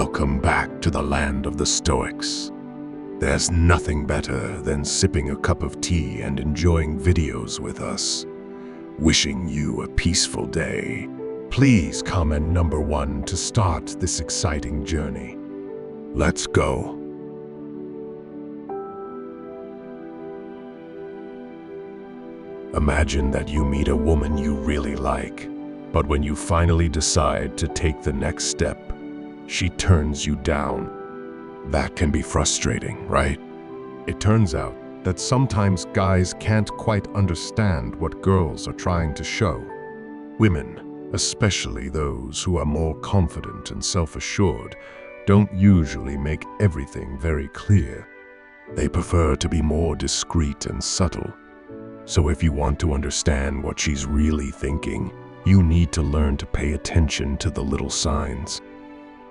Welcome back to the land of the Stoics. There's nothing better than sipping a cup of tea and enjoying videos with us. Wishing you a peaceful day. Please comment number 1 to start this exciting journey. Let's go. Imagine that you meet a woman you really like, but when you finally decide to take the next step, she turns you down. That can be frustrating, right? It turns out that sometimes guys can't quite understand what girls are trying to show. Women, especially those who are more confident and self-assured, don't usually make everything very clear. They prefer to be more discreet and subtle. So if you want to understand what she's really thinking, you need to learn to pay attention to the little signs.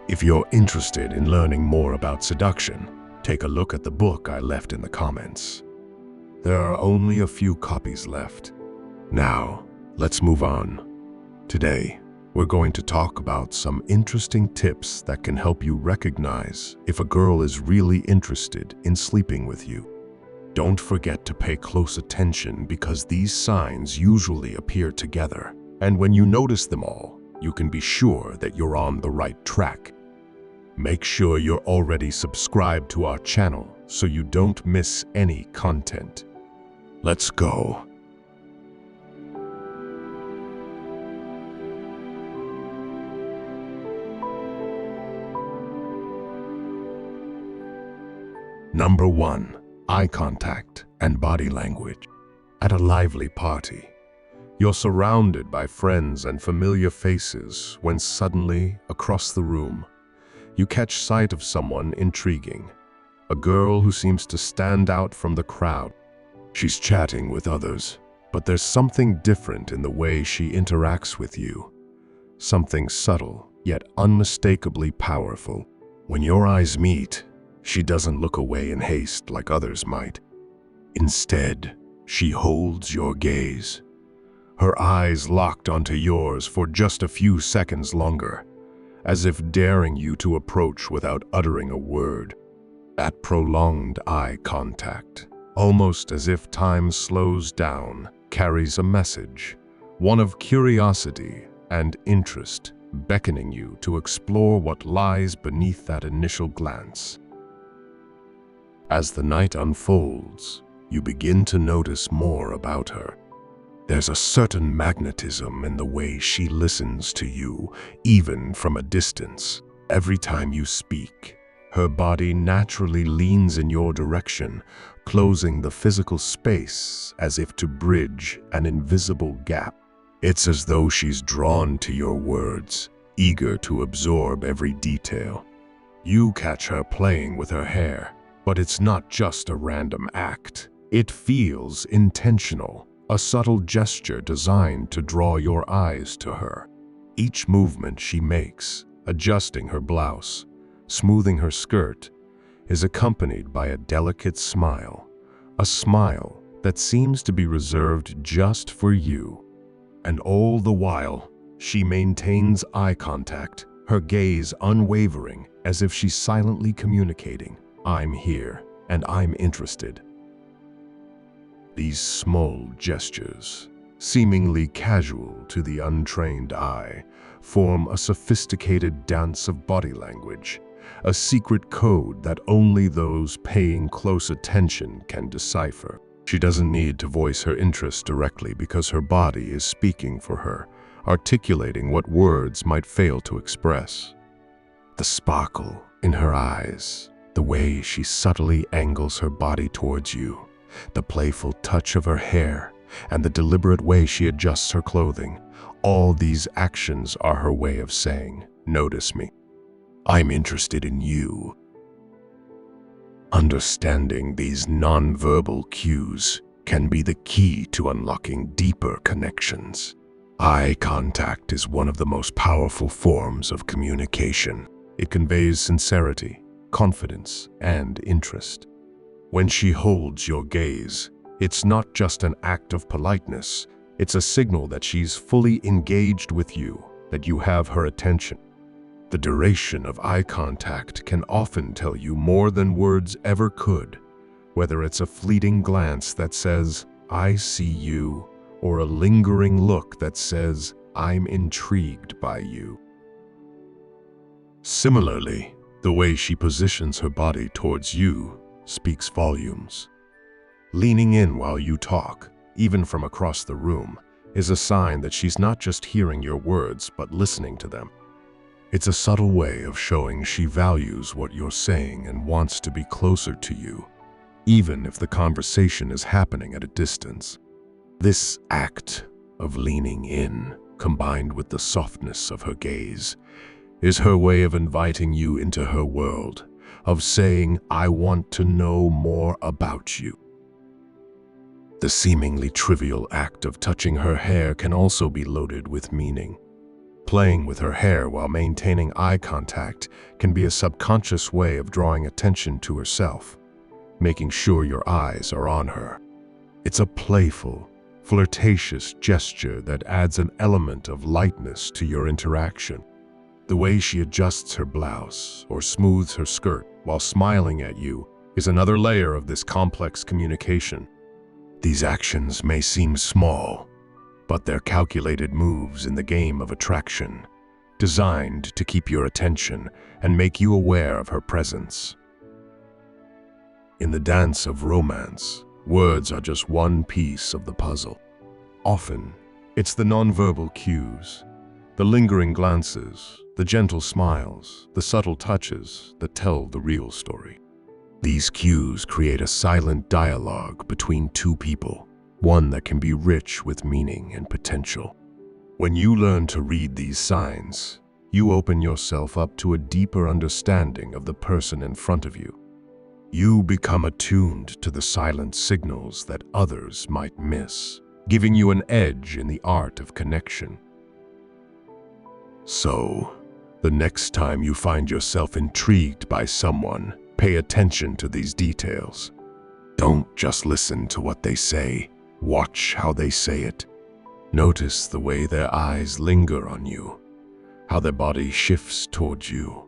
If you're interested in learning more about seduction, take a look at the book I left in the comments. There are only a few copies left. Now, let's move on. Today, we're going to talk about some interesting tips that can help you recognize if a girl is really interested in sleeping with you. Don't forget to pay close attention because these signs usually appear together. And when you notice them all, you can be sure that you're on the right track. Make sure you're already subscribed to our channel so you don't miss any content. Let's go. Number 1. Eye contact and body language. At a lively party, you're surrounded by friends and familiar faces when suddenly, across the room, you catch sight of someone intriguing, a girl who seems to stand out from the crowd. She's chatting with others, but there's something different in the way she interacts with you. Something subtle, yet unmistakably powerful. When your eyes meet, she doesn't look away in haste like others might. Instead, she holds your gaze. Her eyes locked onto yours for just a few seconds longer, as if daring you to approach without uttering a word. That prolonged eye contact, almost as if time slows down, carries a message, one of curiosity and interest, beckoning you to explore what lies beneath that initial glance. As the night unfolds, you begin to notice more about her. There's a certain magnetism in the way she listens to you, even from a distance. Every time you speak, her body naturally leans in your direction, closing the physical space as if to bridge an invisible gap. It's as though she's drawn to your words, eager to absorb every detail. You catch her playing with her hair, but it's not just a random act. It feels intentional, a subtle gesture designed to draw your eyes to her. Each movement she makes, adjusting her blouse, smoothing her skirt, is accompanied by a delicate smile, a smile that seems to be reserved just for you. And all the while, she maintains eye contact, her gaze unwavering, as if she's silently communicating, "I'm here, and I'm interested." These small gestures, seemingly casual to the untrained eye, form a sophisticated dance of body language, a secret code that only those paying close attention can decipher. She doesn't need to voice her interest directly because her body is speaking for her, articulating what words might fail to express. The sparkle in her eyes, the way she subtly angles her body towards you, the playful touch of her hair, and the deliberate way she adjusts her clothing, all these actions are her way of saying, "Notice me. I'm interested in you." Understanding these nonverbal cues can be the key to unlocking deeper connections. Eye contact is one of the most powerful forms of communication. It conveys sincerity, confidence, and interest. When she holds your gaze, it's not just an act of politeness, it's a signal that she's fully engaged with you, that you have her attention. The duration of eye contact can often tell you more than words ever could, whether it's a fleeting glance that says, "I see you," or a lingering look that says, "I'm intrigued by you." Similarly, the way she positions her body towards you speaks volumes. Leaning in while you talk, even from across the room, is a sign that she's not just hearing your words but listening to them. It's a subtle way of showing she values what you're saying and wants to be closer to you, even if the conversation is happening at a distance. This act of leaning in, combined with the softness of her gaze, is her way of inviting you into her world, of saying, "I want to know more about you." The seemingly trivial act of touching her hair can also be loaded with meaning. Playing with her hair while maintaining eye contact can be a subconscious way of drawing attention to herself, making sure your eyes are on her. It's a playful, flirtatious gesture that adds an element of lightness to your interaction. The way she adjusts her blouse or smooths her skirt while smiling at you is another layer of this complex communication. These actions may seem small, but they're calculated moves in the game of attraction, designed to keep your attention and make you aware of her presence. In the dance of romance, words are just one piece of the puzzle. Often, it's the nonverbal cues, the lingering glances, the gentle smiles, the subtle touches that tell the real story. These cues create a silent dialogue between two people, one that can be rich with meaning and potential. When you learn to read these signs, you open yourself up to a deeper understanding of the person in front of you. You become attuned to the silent signals that others might miss, giving you an edge in the art of connection. So, the next time you find yourself intrigued by someone, pay attention to these details. Don't just listen to what they say. Watch how they say it. Notice the way their eyes linger on you, how their body shifts towards you,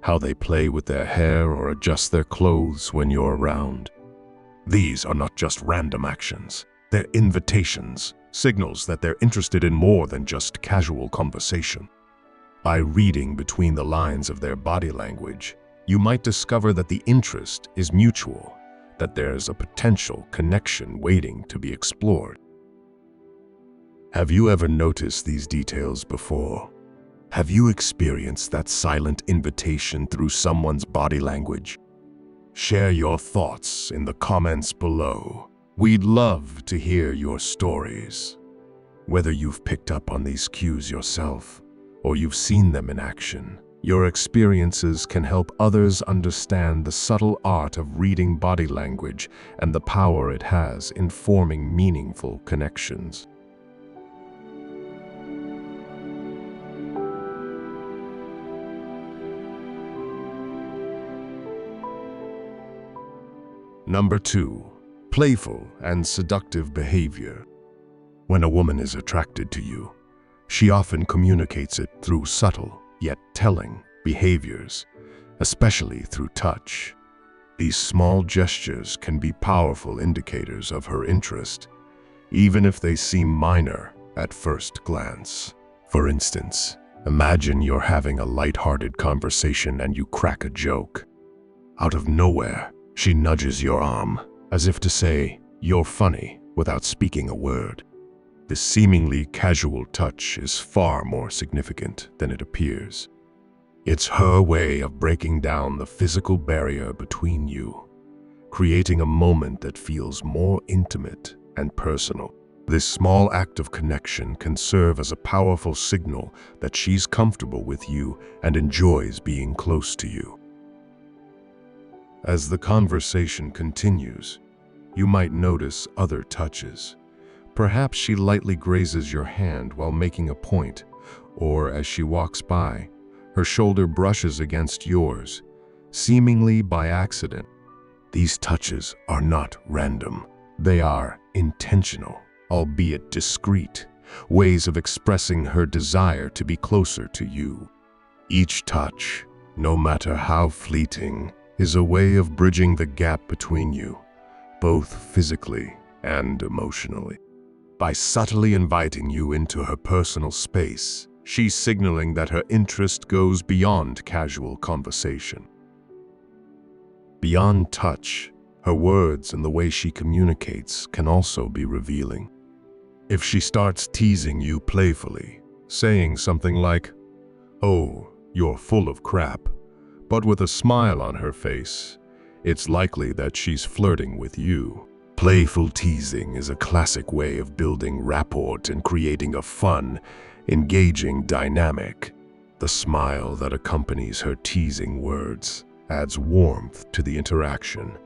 how they play with their hair or adjust their clothes when you're around. These are not just random actions. They're invitations, signals that they're interested in more than just casual conversation. By reading between the lines of their body language, you might discover that the interest is mutual, that there's a potential connection waiting to be explored. Have you ever noticed these details before? Have you experienced that silent invitation through someone's body language? Share your thoughts in the comments below. We'd love to hear your stories. Whether you've picked up on these cues yourself or you've seen them in action, your experiences can help others understand the subtle art of reading body language and the power it has in forming meaningful connections. Number 2. Playful and seductive behavior. When a woman is attracted to you, she often communicates it through subtle, yet telling, behaviors, especially through touch. These small gestures can be powerful indicators of her interest, even if they seem minor at first glance. For instance, imagine you're having a light-hearted conversation and you crack a joke. Out of nowhere, she nudges your arm, as if to say, "You're funny," without speaking a word. This seemingly casual touch is far more significant than it appears. It's her way of breaking down the physical barrier between you, creating a moment that feels more intimate and personal. This small act of connection can serve as a powerful signal that she's comfortable with you and enjoys being close to you. As the conversation continues, you might notice other touches. Perhaps she lightly grazes your hand while making a point, or as she walks by, her shoulder brushes against yours, seemingly by accident. These touches are not random. They are intentional, albeit discreet, ways of expressing her desire to be closer to you. Each touch, no matter how fleeting, is a way of bridging the gap between you, both physically and emotionally. By subtly inviting you into her personal space, she's signaling that her interest goes beyond casual conversation. Beyond touch, her words and the way she communicates can also be revealing. If she starts teasing you playfully, saying something like, "Oh, you're full of crap," but with a smile on her face, it's likely that she's flirting with you. Playful teasing is a classic way of building rapport and creating a fun, engaging dynamic. The smile that accompanies her teasing words adds warmth to the interaction,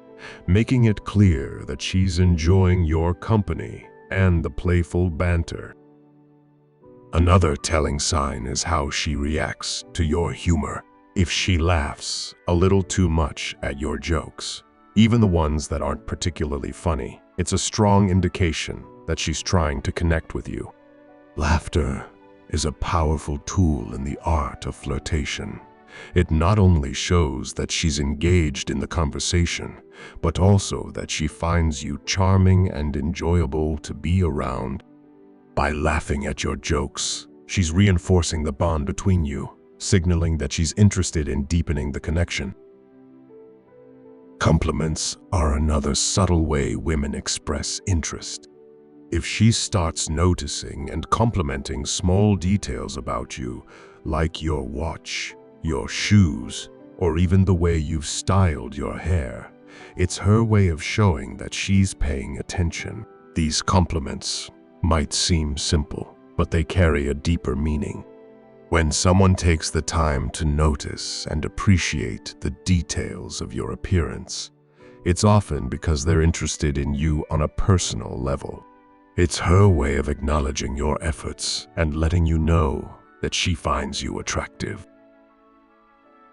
making it clear that she's enjoying your company and the playful banter. Another telling sign is how she reacts to your humor. If she laughs a little too much at your jokes, even the ones that aren't particularly funny, it's a strong indication that she's trying to connect with you. Laughter is a powerful tool in the art of flirtation. It not only shows that she's engaged in the conversation, but also that she finds you charming and enjoyable to be around. By laughing at your jokes, she's reinforcing the bond between you, signaling that she's interested in deepening the connection. Compliments are another subtle way women express interest. If she starts noticing and complimenting small details about you, like your watch, your shoes, or even the way you've styled your hair, it's her way of showing that she's paying attention. These compliments might seem simple, but they carry a deeper meaning. When someone takes the time to notice and appreciate the details of your appearance, it's often because they're interested in you on a personal level. It's her way of acknowledging your efforts and letting you know that she finds you attractive.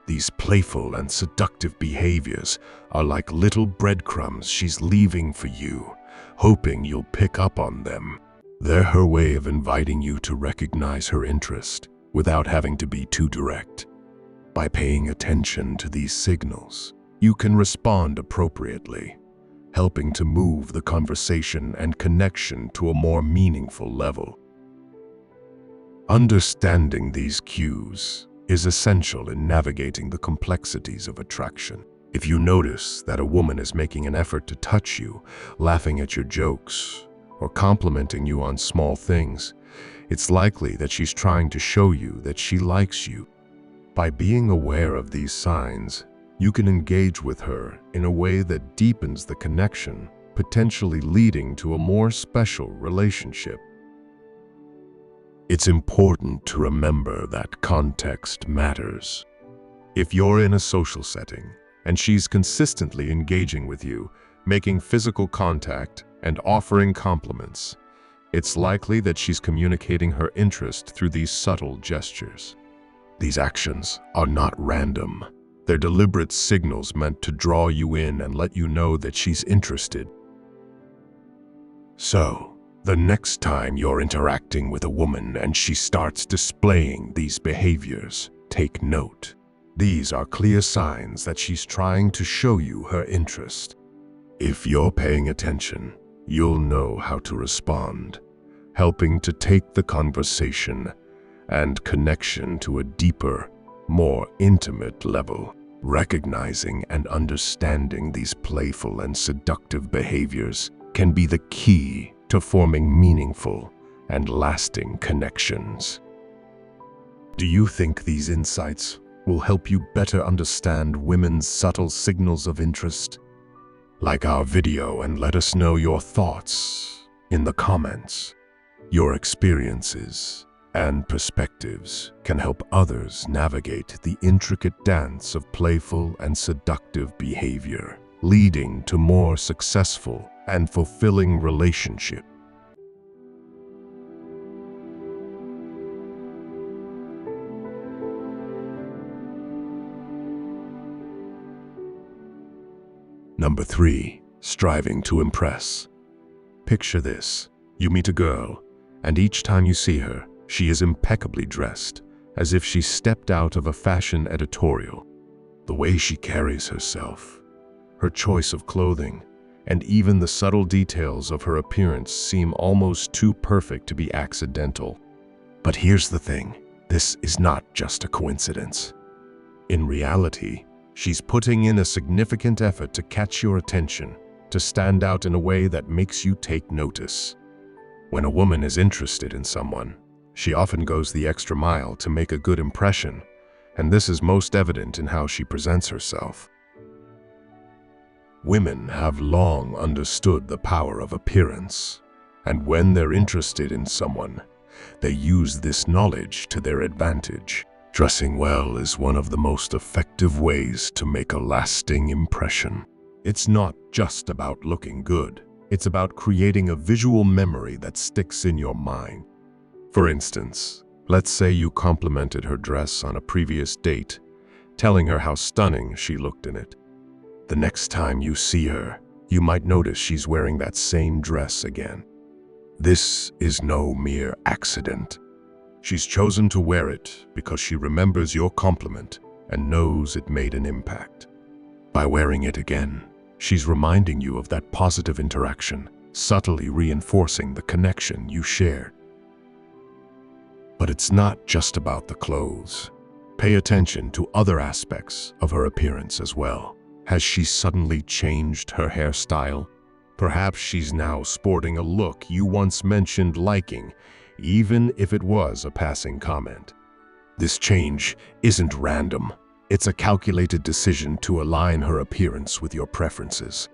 These playful and seductive behaviors are like little breadcrumbs she's leaving for you, hoping you'll pick up on them. They're her way of inviting you to recognize her interest without having to be too direct. By paying attention to these signals, you can respond appropriately, helping to move the conversation and connection to a more meaningful level. Understanding these cues is essential in navigating the complexities of attraction. If you notice that a woman is making an effort to touch you, laughing at your jokes, or complimenting you on small things, it's likely that she's trying to show you that she likes you. By being aware of these signs, you can engage with her in a way that deepens the connection, potentially leading to a more special relationship. It's important to remember that context matters. If you're in a social setting and she's consistently engaging with you, making physical contact and offering compliments, it's likely that she's communicating her interest through these subtle gestures. These actions are not random. They're deliberate signals meant to draw you in and let you know that she's interested. So, the next time you're interacting with a woman and she starts displaying these behaviors, take note. These are clear signs that she's trying to show you her interest. If you're paying attention, you'll know how to respond, helping to take the conversation and connection to a deeper, more intimate level. Recognizing and understanding these playful and seductive behaviors can be the key to forming meaningful and lasting connections. Do you think these insights will help you better understand women's subtle signals of interest? Like our video and let us know your thoughts in the comments. Your experiences and perspectives can help others navigate the intricate dance of playful and seductive behavior, leading to more successful and fulfilling relationships. Number 3, striving to impress. Picture this. You meet a girl, and each time you see her, she is impeccably dressed, as if she stepped out of a fashion editorial. The way she carries herself, her choice of clothing, and even the subtle details of her appearance seem almost too perfect to be accidental. But here's the thing, this is not just a coincidence. In reality, she's putting in a significant effort to catch your attention, to stand out in a way that makes you take notice. When a woman is interested in someone, she often goes the extra mile to make a good impression, and this is most evident in how she presents herself. Women have long understood the power of appearance, and when they're interested in someone, they use this knowledge to their advantage. Dressing well is one of the most effective ways to make a lasting impression. It's not just about looking good. It's about creating a visual memory that sticks in your mind. For instance, let's say you complimented her dress on a previous date, telling her how stunning she looked in it. The next time you see her, you might notice she's wearing that same dress again. This is no mere accident. She's chosen to wear it because she remembers your compliment and knows it made an impact. By wearing it again, she's reminding you of that positive interaction, subtly reinforcing the connection you shared. But it's not just about the clothes. Pay attention to other aspects of her appearance as well. Has she suddenly changed her hairstyle? Perhaps she's now sporting a look you once mentioned liking, even if it was a passing comment. This change isn't random. It's a calculated decision to align her appearance with your preferences.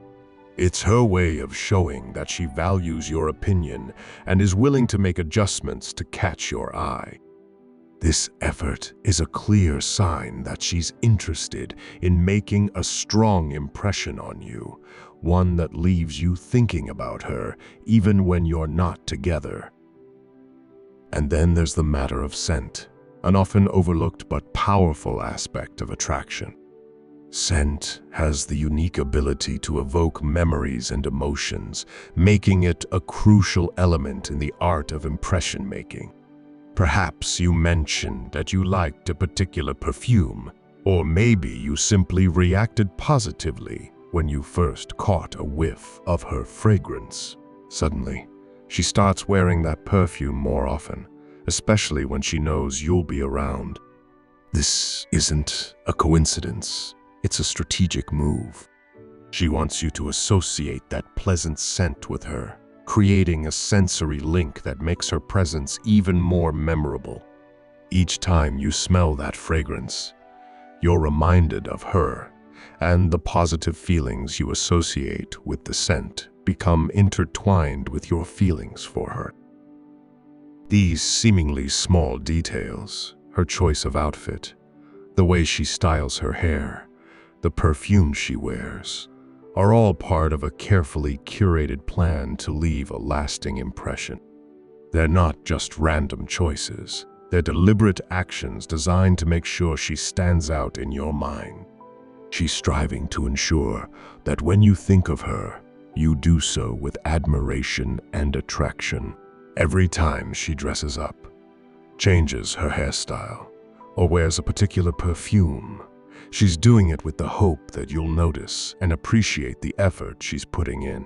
It's her way of showing that she values your opinion and is willing to make adjustments to catch your eye. This effort is a clear sign that she's interested in making a strong impression on you, one that leaves you thinking about her even when you're not together. And then there's the matter of scent, an often overlooked but powerful aspect of attraction. Scent has the unique ability to evoke memories and emotions, making it a crucial element in the art of impression making. Perhaps you mentioned that you liked a particular perfume, or maybe you simply reacted positively when you first caught a whiff of her fragrance. Suddenly, she starts wearing that perfume more often, especially when she knows you'll be around. This isn't a coincidence, it's a strategic move. She wants you to associate that pleasant scent with her, creating a sensory link that makes her presence even more memorable. Each time you smell that fragrance, you're reminded of her, and the positive feelings you associate with the scent become intertwined with your feelings for her. These seemingly small details, her choice of outfit, the way she styles her hair, the perfume she wears, are all part of a carefully curated plan to leave a lasting impression. They're not just random choices. They're deliberate actions designed to make sure she stands out in your mind. She's striving to ensure that when you think of her, you do so with admiration and attraction. Every time she dresses up, changes her hairstyle, or wears a particular perfume, she's doing it with the hope that you'll notice and appreciate the effort she's putting in.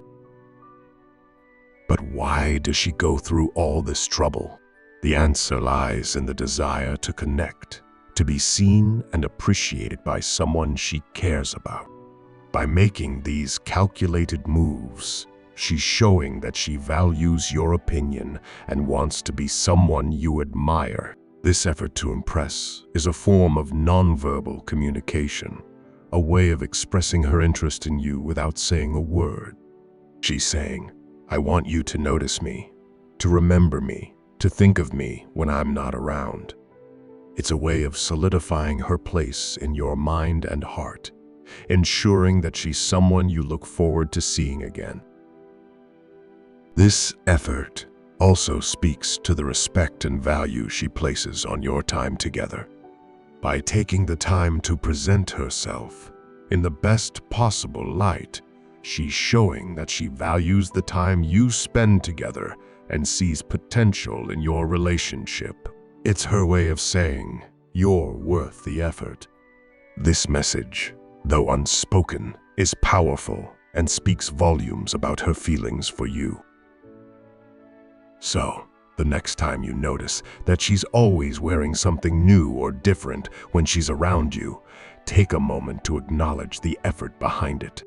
But why does she go through all this trouble? The answer lies in the desire to connect, to be seen and appreciated by someone she cares about. By making these calculated moves, she's showing that she values your opinion and wants to be someone you admire. This effort to impress is a form of nonverbal communication, a way of expressing her interest in you without saying a word. She's saying, I want you to notice me, to remember me, to think of me when I'm not around. It's a way of solidifying her place in your mind and heart, ensuring that she's someone you look forward to seeing again. This effort also speaks to the respect and value she places on your time together. By taking the time to present herself in the best possible light, she's showing that she values the time you spend together and sees potential in your relationship. It's her way of saying, "You're worth the effort." This message, though unspoken, is powerful and speaks volumes about her feelings for you. So, the next time you notice that she's always wearing something new or different when she's around you, take a moment to acknowledge the effort behind it.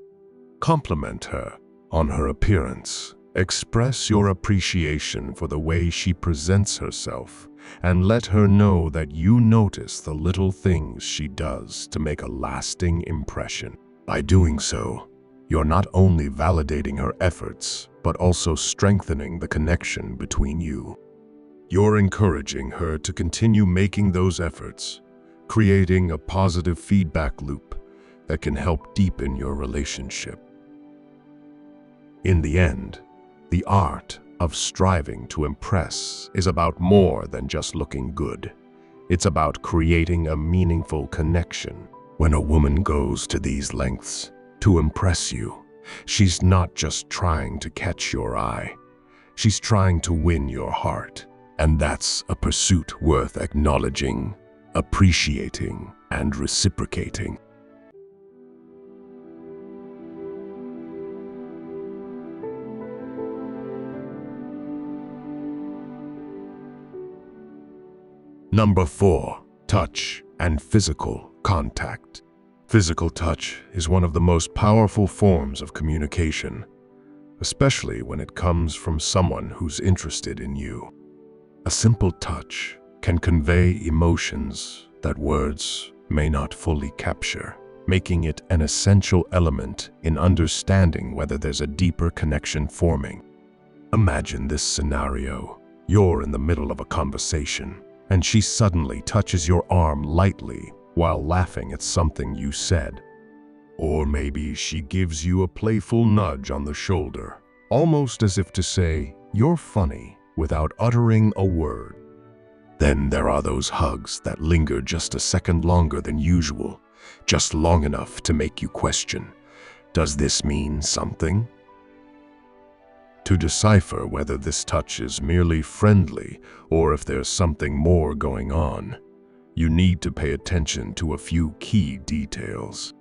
Compliment her on her appearance. Express your appreciation for the way she presents herself, and let her know that you notice the little things she does to make a lasting impression. By doing so, you're not only validating her efforts, but also strengthening the connection between you. You're encouraging her to continue making those efforts, creating a positive feedback loop that can help deepen your relationship. In the end, the art of striving to impress is about more than just looking good. It's about creating a meaningful connection. When a woman goes to these lengths to impress you, she's not just trying to catch your eye. She's trying to win your heart. And that's a pursuit worth acknowledging, appreciating, and reciprocating. Number 4, touch and physical contact. Physical touch is one of the most powerful forms of communication, especially when it comes from someone who's interested in you. A simple touch can convey emotions that words may not fully capture, making it an essential element in understanding whether there's a deeper connection forming. Imagine this scenario. You're in the middle of a conversation, and she suddenly touches your arm lightly while laughing at something you said. Or maybe she gives you a playful nudge on the shoulder, almost as if to say, "You're funny," without uttering a word. Then there are those hugs that linger just a second longer than usual, just long enough to make you question, does this mean something? To decipher whether this touch is merely friendly or if there's something more going on, you need to pay attention to a few key details.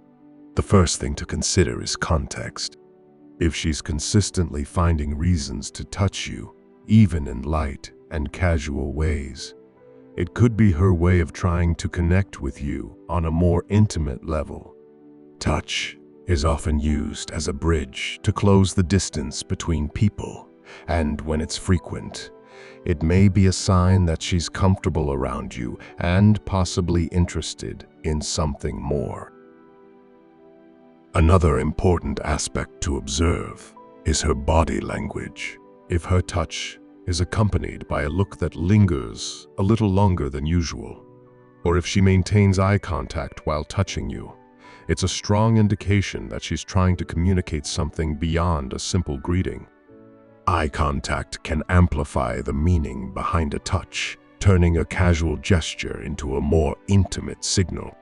The first thing to consider is context. If she's consistently finding reasons to touch you, even in light and casual ways, it could be her way of trying to connect with you on a more intimate level. Touch is often used as a bridge to close the distance between people, and when it's frequent, it may be a sign that she's comfortable around you and possibly interested in something more. Another important aspect to observe is her body language. If her touch is accompanied by a look that lingers a little longer than usual, or if she maintains eye contact while touching you, it's a strong indication that she's trying to communicate something beyond a simple greeting. Eye contact can amplify the meaning behind a touch, turning a casual gesture into a more intimate signal.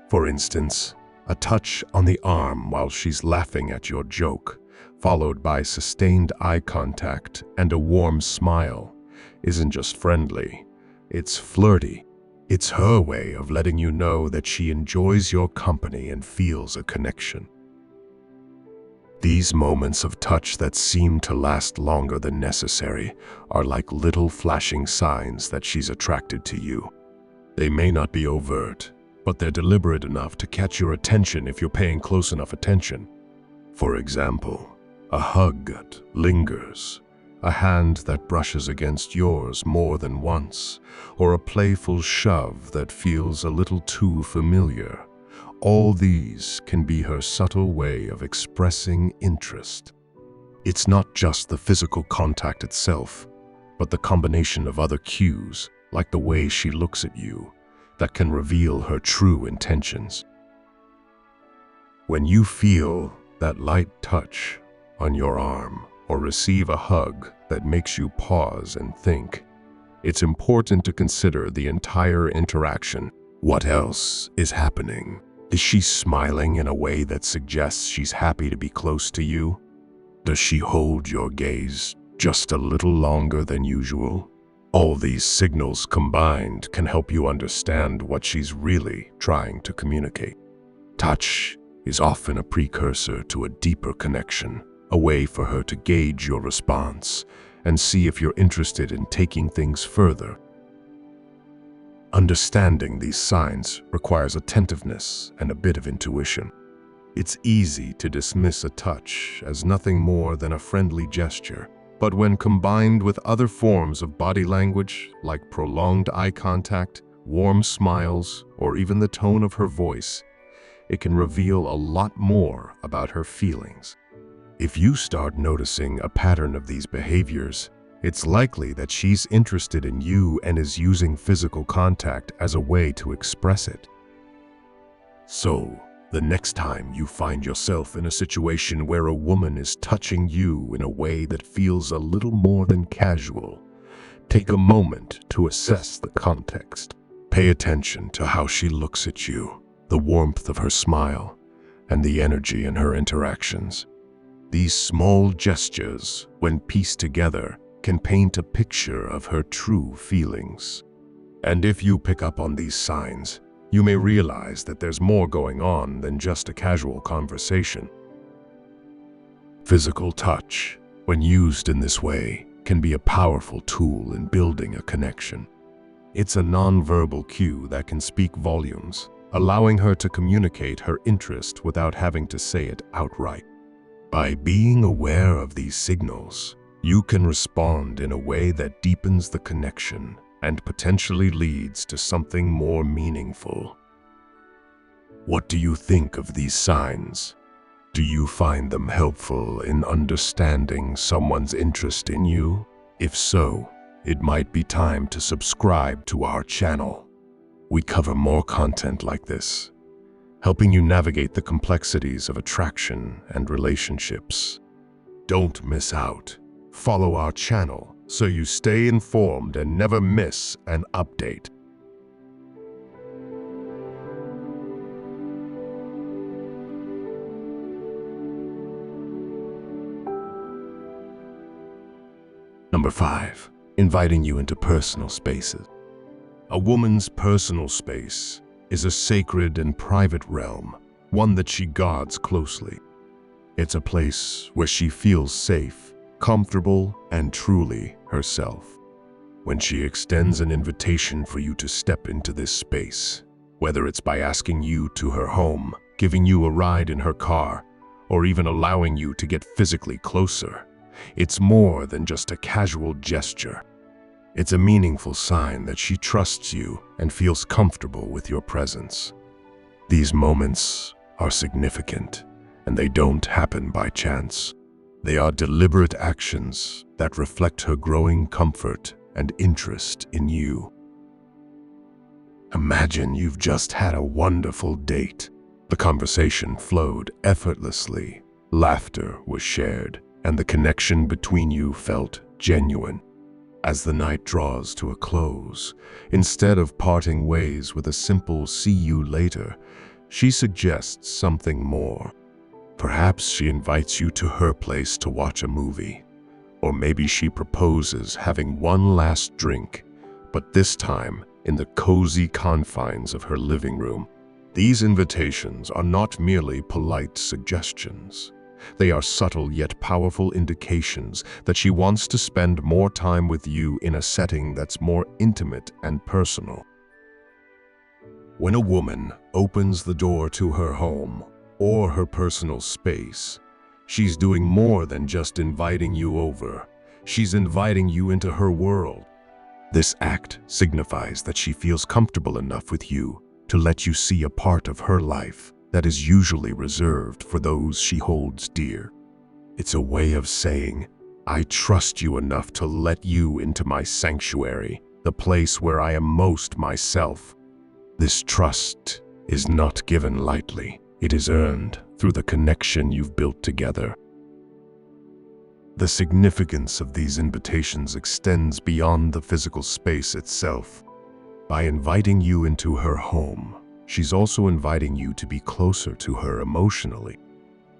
For instance, a touch on the arm while she's laughing at your joke, followed by sustained eye contact and a warm smile, isn't just friendly, it's flirty. It's her way of letting you know that she enjoys your company and feels a connection. These moments of touch that seem to last longer than necessary are like little flashing signs that she's attracted to you. They may not be overt, but they're deliberate enough to catch your attention if you're paying close enough attention. For example, a hug that lingers, a hand that brushes against yours more than once, or a playful shove that feels a little too familiar. All these can be her subtle way of expressing interest. It's not just the physical contact itself, but the combination of other cues, like the way she looks at you, that can reveal her true intentions. When you feel that light touch on your arm or receive a hug that makes you pause and think, it's important to consider the entire interaction. What else is happening? Is she smiling in a way that suggests she's happy to be close to you? Does she hold your gaze just a little longer than usual? All these signals combined can help you understand what she's really trying to communicate. Touch is often a precursor to a deeper connection, a way for her to gauge your response and see if you're interested in taking things further. Understanding these signs requires attentiveness and a bit of intuition. It's easy to dismiss a touch as nothing more than a friendly gesture, but when combined with other forms of body language like prolonged eye contact, warm smiles, or even the tone of her voice, it can reveal a lot more about her feelings. If you start noticing a pattern of these behaviors, it's likely that she's interested in you and is using physical contact as a way to express it. So, the next time you find yourself in a situation where a woman is touching you in a way that feels a little more than casual, take a moment to assess the context. Pay attention to how she looks at you, the warmth of her smile, and the energy in her interactions. These small gestures, when pieced together, can paint a picture of her true feelings. And if you pick up on these signs, you may realize that there's more going on than just a casual conversation. Physical touch, when used in this way, can be a powerful tool in building a connection. It's a nonverbal cue that can speak volumes, allowing her to communicate her interest without having to say it outright. By being aware of these signals, you can respond in a way that deepens the connection and potentially leads to something more meaningful. What do you think of these signs? Do you find them helpful in understanding someone's interest in you? If so, it might be time to subscribe to our channel. We cover more content like this, helping you navigate the complexities of attraction and relationships. Don't miss out. Follow our channel so you stay informed and never miss an update. Number 5. Inviting you into personal spaces. A woman's personal space is a sacred and private realm, one that she guards closely. It's a place where she feels safe, comfortable, and truly herself. When she extends an invitation for you to step into this space, whether it's by asking you to her home, giving you a ride in her car, or even allowing you to get physically closer, it's more than just a casual gesture. It's a meaningful sign that she trusts you and feels comfortable with your presence. These moments are significant, and they don't happen by chance. They are deliberate actions that reflect her growing comfort and interest in you. Imagine you've just had a wonderful date. The conversation flowed effortlessly, laughter was shared, and the connection between you felt genuine. As the night draws to a close, instead of parting ways with a simple "see you later," she suggests something more. Perhaps she invites you to her place to watch a movie, or maybe she proposes having one last drink, but this time in the cozy confines of her living room. These invitations are not merely polite suggestions. They are subtle yet powerful indications that she wants to spend more time with you in a setting that's more intimate and personal. When a woman opens the door to her home or her personal space, she's doing more than just inviting you over. She's inviting you into her world. This act signifies that she feels comfortable enough with you to let you see a part of her life that is usually reserved for those she holds dear. It's a way of saying, "I trust you enough to let you into my sanctuary, the place where I am most myself." This trust is not given lightly. It is earned through the connection you've built together. The significance of these invitations extends beyond the physical space itself. By inviting you into her home, she's also inviting you to be closer to her emotionally.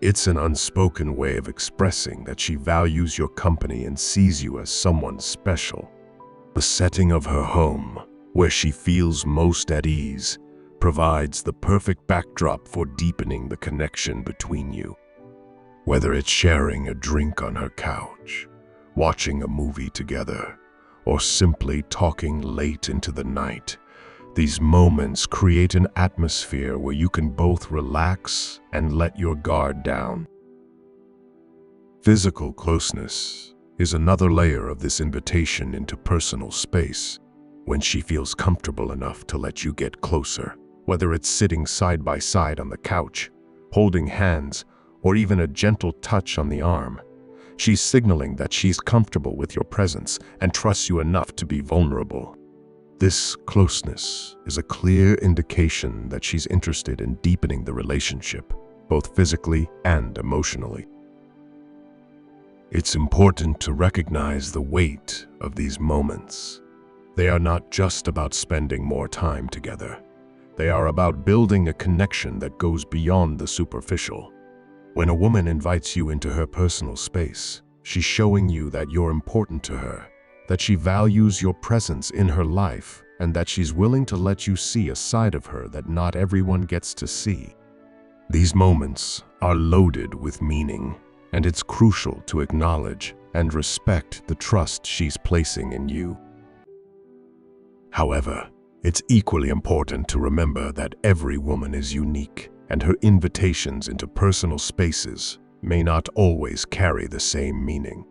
It's an unspoken way of expressing that she values your company and sees you as someone special. The setting of her home, where she feels most at ease, provides the perfect backdrop for deepening the connection between you. Whether it's sharing a drink on her couch, watching a movie together, or simply talking late into the night, these moments create an atmosphere where you can both relax and let your guard down. Physical closeness is another layer of this invitation into personal space. When she feels comfortable enough to let you get closer, whether it's sitting side by side on the couch, holding hands, or even a gentle touch on the arm, she's signaling that she's comfortable with your presence and trusts you enough to be vulnerable. This closeness is a clear indication that she's interested in deepening the relationship, both physically and emotionally. It's important to recognize the weight of these moments. They are not just about spending more time together. They are about building a connection that goes beyond the superficial. When a woman invites you into her personal space, she's showing you that you're important to her, that she values your presence in her life, and that she's willing to let you see a side of her that not everyone gets to see. These moments are loaded with meaning, and it's crucial to acknowledge and respect the trust she's placing in you. However, it's equally important to remember that every woman is unique, and her invitations into personal spaces may not always carry the same meaning.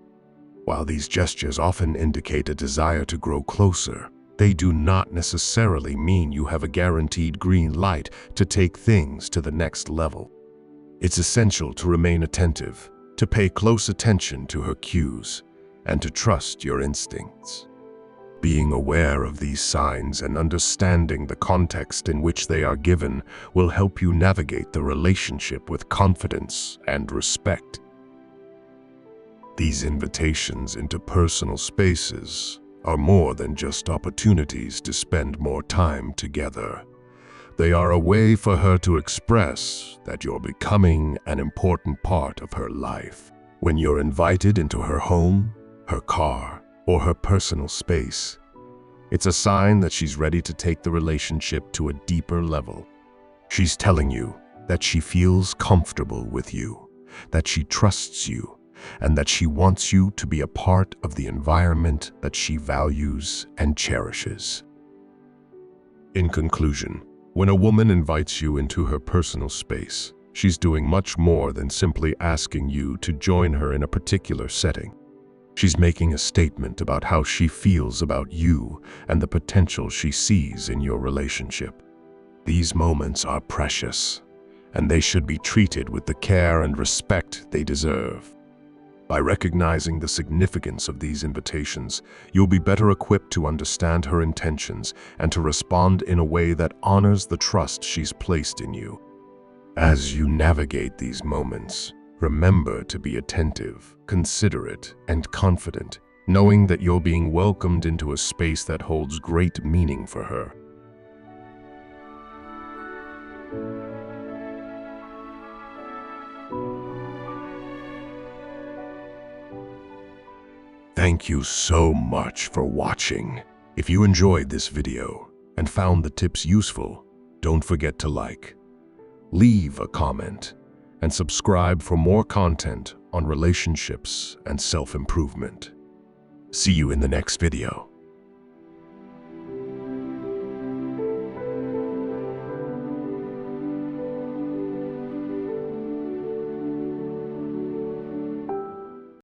While these gestures often indicate a desire to grow closer, they do not necessarily mean you have a guaranteed green light to take things to the next level. It's essential to remain attentive, to pay close attention to her cues, and to trust your instincts. Being aware of these signs and understanding the context in which they are given will help you navigate the relationship with confidence and respect. These invitations into personal spaces are more than just opportunities to spend more time together. They are a way for her to express that you're becoming an important part of her life. When you're invited into her home, her car, or her personal space, it's a sign that she's ready to take the relationship to a deeper level. She's telling you that she feels comfortable with you, that she trusts you, and that she wants you to be a part of the environment that she values and cherishes. In conclusion, when a woman invites you into her personal space, she's doing much more than simply asking you to join her in a particular setting. She's making a statement about how she feels about you and the potential she sees in your relationship. These moments are precious, and they should be treated with the care and respect they deserve. By recognizing the significance of these invitations, you'll be better equipped to understand her intentions and to respond in a way that honors the trust she's placed in you. As you navigate these moments, remember to be attentive, considerate, and confident, knowing that you're being welcomed into a space that holds great meaning for her. Thank you so much for watching. If you enjoyed this video and found the tips useful, don't forget to like, leave a comment, and subscribe for more content on relationships and self-improvement. See you in the next video.